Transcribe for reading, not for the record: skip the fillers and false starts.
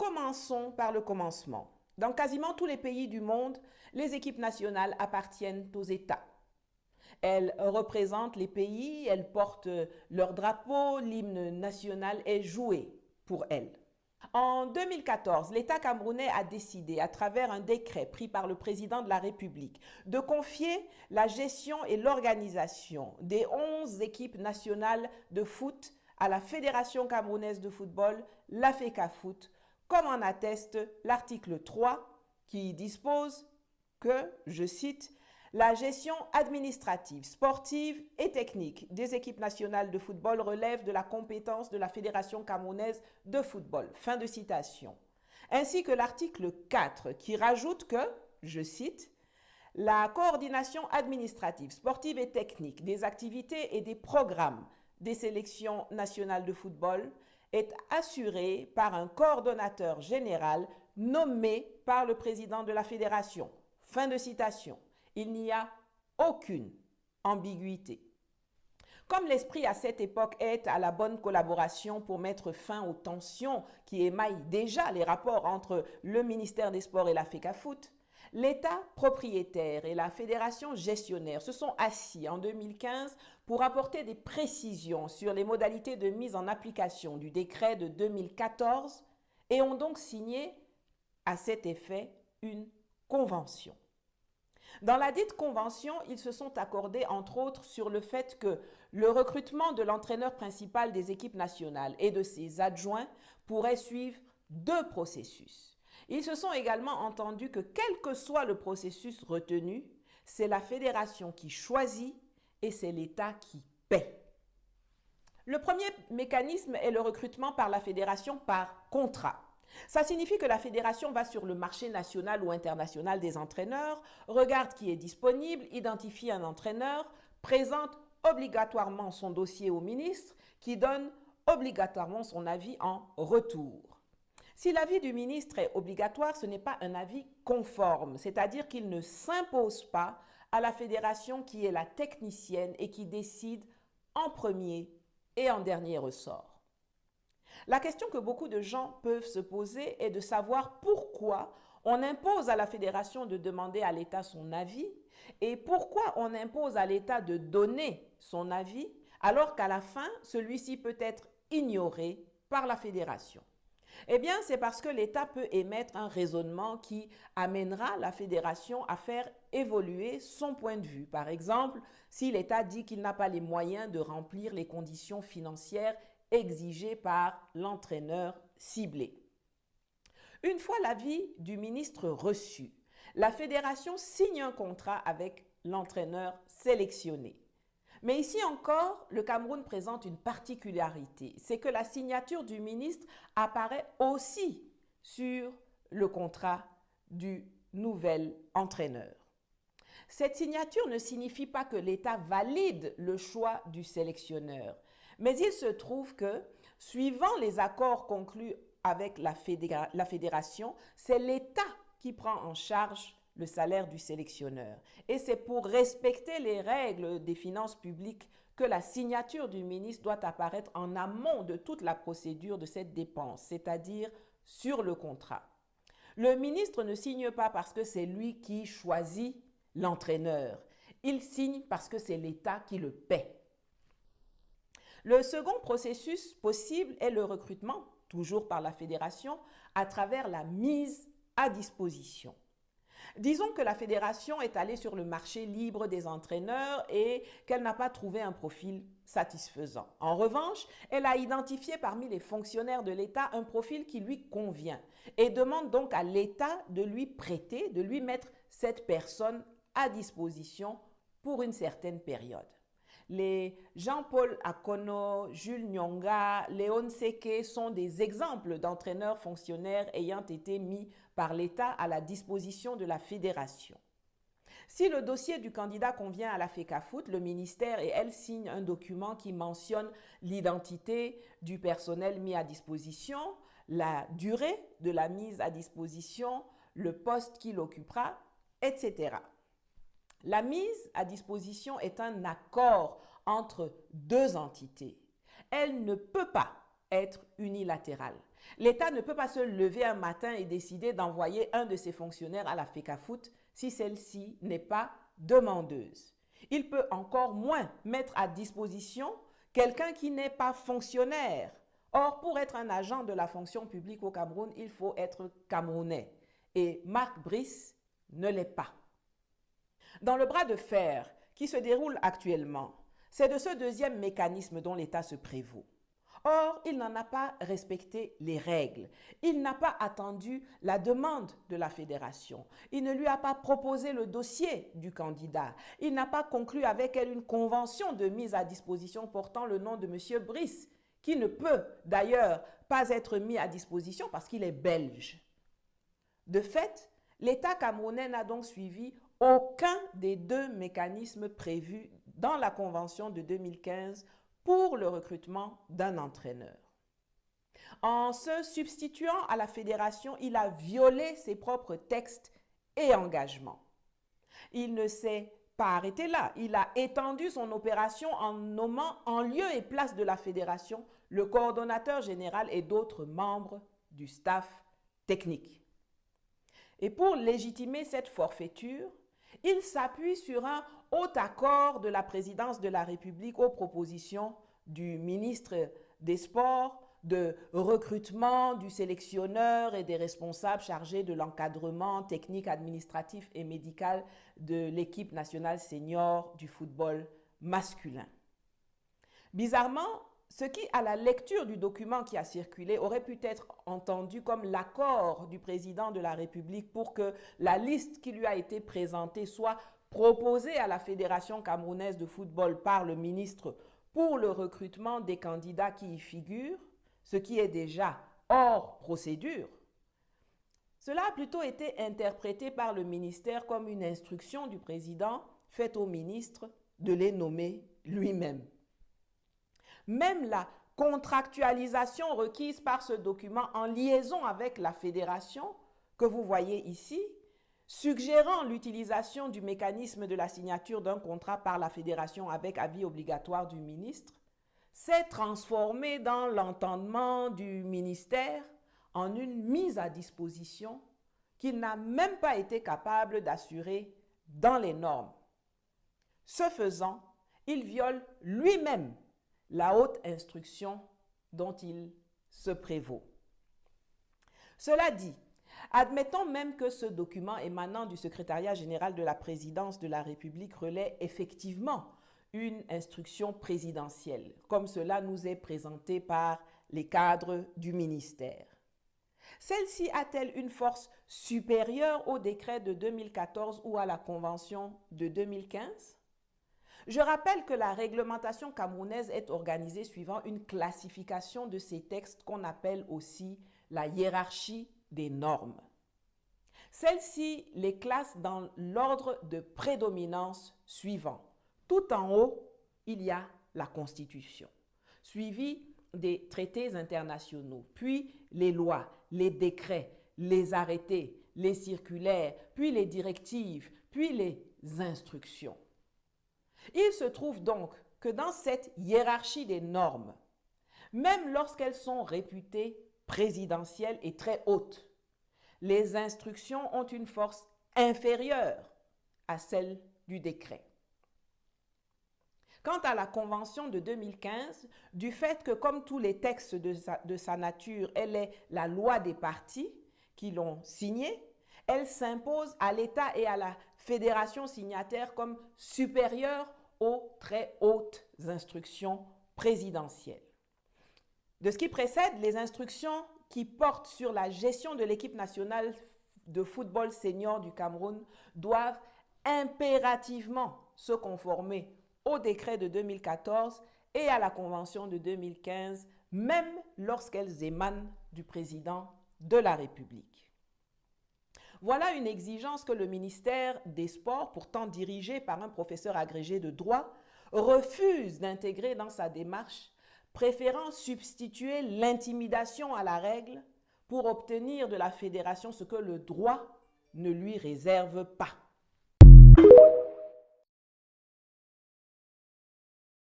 Commençons par le commencement. Dans quasiment tous les pays du monde, les équipes nationales appartiennent aux États. Elles représentent les pays, elles portent leur drapeau, l'hymne national est joué pour elles. En 2014, l'État camerounais a décidé, à travers un décret pris par le président de la République, de confier la gestion et l'organisation des 11 équipes nationales de foot à la Fédération camerounaise de football, la FECAFOOT, comme en atteste l'article 3 qui dispose que, je cite, la gestion administrative, sportive et technique des équipes nationales de football relève de la compétence de la Fédération camerounaise de football. Fin de citation. Ainsi que l'article 4 qui rajoute que, je cite, la coordination administrative, sportive et technique des activités et des programmes des sélections nationales de football est assurée par un coordonnateur général nommé par le président de la fédération. Fin de citation. Il n'y a aucune ambiguïté. Comme l'esprit à cette époque est à la bonne collaboration pour mettre fin aux tensions qui émaillent déjà les rapports entre le ministère des Sports et la FECAFOOT, l'État propriétaire et la fédération gestionnaire se sont assis en 2015 pour apporter des précisions sur les modalités de mise en application du décret de 2014 et ont donc signé à cet effet une convention. Dans la dite convention, ils se sont accordés entre autres sur le fait que le recrutement de l'entraîneur principal des équipes nationales et de ses adjoints pourrait suivre 2 processus. Ils se sont également entendus que quel que soit le processus retenu, c'est la fédération qui choisit et c'est l'État qui paie. Le premier mécanisme est le recrutement par la fédération par contrat. Ça signifie que la fédération va sur le marché national ou international des entraîneurs, regarde qui est disponible, identifie un entraîneur, présente obligatoirement son dossier au ministre qui donne obligatoirement son avis en retour. Si l'avis du ministre est obligatoire, ce n'est pas un avis conforme, c'est-à-dire qu'il ne s'impose pas à la fédération qui est la technicienne et qui décide en premier et en dernier ressort. La question que beaucoup de gens peuvent se poser est de savoir pourquoi on impose à la fédération de demander à l'État son avis et pourquoi on impose à l'État de donner son avis alors qu'à la fin, celui-ci peut être ignoré par la fédération. Eh bien, c'est parce que l'État peut émettre un raisonnement qui amènera la fédération à faire évoluer son point de vue. Par exemple, si l'État dit qu'il n'a pas les moyens de remplir les conditions financières exigé par l'entraîneur ciblé. Une fois l'avis du ministre reçu, la fédération signe un contrat avec l'entraîneur sélectionné. Mais ici encore, le Cameroun présente une particularité, c'est que la signature du ministre apparaît aussi sur le contrat du nouvel entraîneur. Cette signature ne signifie pas que l'État valide le choix du sélectionneur. Mais il se trouve que, suivant les accords conclus avec la fédération, c'est l'État qui prend en charge le salaire du sélectionneur. Et c'est pour respecter les règles des finances publiques que la signature du ministre doit apparaître en amont de toute la procédure de cette dépense, c'est-à-dire sur le contrat. Le ministre ne signe pas parce que c'est lui qui choisit l'entraîneur. Il signe parce que c'est l'État qui le paie. Le second processus possible est le recrutement, toujours par la fédération, à travers la mise à disposition. Disons que la fédération est allée sur le marché libre des entraîneurs et qu'elle n'a pas trouvé un profil satisfaisant. En revanche, elle a identifié parmi les fonctionnaires de l'État un profil qui lui convient et demande donc à l'État de lui prêter, de lui mettre cette personne à disposition pour une certaine période. Les Jean-Paul Akono, Jules Nyonga, Léon Seke sont des exemples d'entraîneurs fonctionnaires ayant été mis par l'État à la disposition de la fédération. Si le dossier du candidat convient à la FECAFOOT, le ministère et elle signent un document qui mentionne l'identité du personnel mis à disposition, la durée de la mise à disposition, le poste qu'il occupera, etc. La mise à disposition est un accord entre 2 entités. Elle ne peut pas être unilatérale. L'État ne peut pas se lever un matin et décider d'envoyer un de ses fonctionnaires à la FECAFOOT si celle-ci n'est pas demandeuse. Il peut encore moins mettre à disposition quelqu'un qui n'est pas fonctionnaire. Or, pour être un agent de la fonction publique au Cameroun, il faut être camerounais. Et Marc Brice ne l'est pas. Dans le bras de fer qui se déroule actuellement, c'est de ce deuxième mécanisme dont l'État se prévaut. Or, il n'en a pas respecté les règles. Il n'a pas attendu la demande de la fédération. Il ne lui a pas proposé le dossier du candidat. Il n'a pas conclu avec elle une convention de mise à disposition portant le nom de M. Brice, qui ne peut d'ailleurs pas être mis à disposition parce qu'il est belge. De fait, l'État camerounais n'a donc suivi aucun des deux mécanismes prévus dans la convention de 2015 pour le recrutement d'un entraîneur. En se substituant à la fédération, il a violé ses propres textes et engagements. Il ne s'est pas arrêté là. Il a étendu son opération en nommant en lieu et place de la fédération le coordonnateur général et d'autres membres du staff technique. Et pour légitimer cette forfaiture, il s'appuie sur un haut accord de la présidence de la République aux propositions du ministre des Sports, de recrutement du sélectionneur et des responsables chargés de l'encadrement technique, administratif et médical de l'équipe nationale senior du football masculin. Bizarrement, ce qui, à la lecture du document qui a circulé, aurait pu être entendu comme l'accord du président de la République pour que la liste qui lui a été présentée soit proposée à la Fédération camerounaise de football par le ministre pour le recrutement des candidats qui y figurent, ce qui est déjà hors procédure. Cela a plutôt été interprété par le ministère comme une instruction du président faite au ministre de les nommer lui-même. Même la contractualisation requise par ce document en liaison avec la fédération que vous voyez ici, suggérant l'utilisation du mécanisme de la signature d'un contrat par la fédération avec avis obligatoire du ministre, s'est transformée dans l'entendement du ministère en une mise à disposition qu'il n'a même pas été capable d'assurer dans les normes. Ce faisant, il viole lui-même la haute instruction dont il se prévaut. Cela dit, admettons même que ce document émanant du secrétariat général de la présidence de la République relaie effectivement une instruction présidentielle, comme cela nous est présenté par les cadres du ministère. Celle-ci a-t-elle une force supérieure au décret de 2014 ou à la convention de 2015? Je rappelle que la réglementation camerounaise est organisée suivant une classification de ces textes qu'on appelle aussi la hiérarchie des normes. Celle-ci les classe dans l'ordre de prédominance suivant. Tout en haut, il y a la Constitution, suivie des traités internationaux, puis les lois, les décrets, les arrêtés, les circulaires, puis les directives, puis les instructions. Il se trouve donc que dans cette hiérarchie des normes, même lorsqu'elles sont réputées présidentielles et très hautes, les instructions ont une force inférieure à celle du décret. Quant à la Convention de 2015, du fait que comme tous les textes de sa nature, elle est la loi des partis qui l'ont signée, elle s'impose à l'État et à la fédération signataire comme supérieure aux très hautes instructions présidentielles. De ce qui précède, les instructions qui portent sur la gestion de l'équipe nationale de football senior du Cameroun doivent impérativement se conformer au décret de 2014 et à la convention de 2015, même lorsqu'elles émanent du président de la République. Voilà une exigence que le ministère des Sports, pourtant dirigé par un professeur agrégé de droit, refuse d'intégrer dans sa démarche, préférant substituer l'intimidation à la règle pour obtenir de la fédération ce que le droit ne lui réserve pas.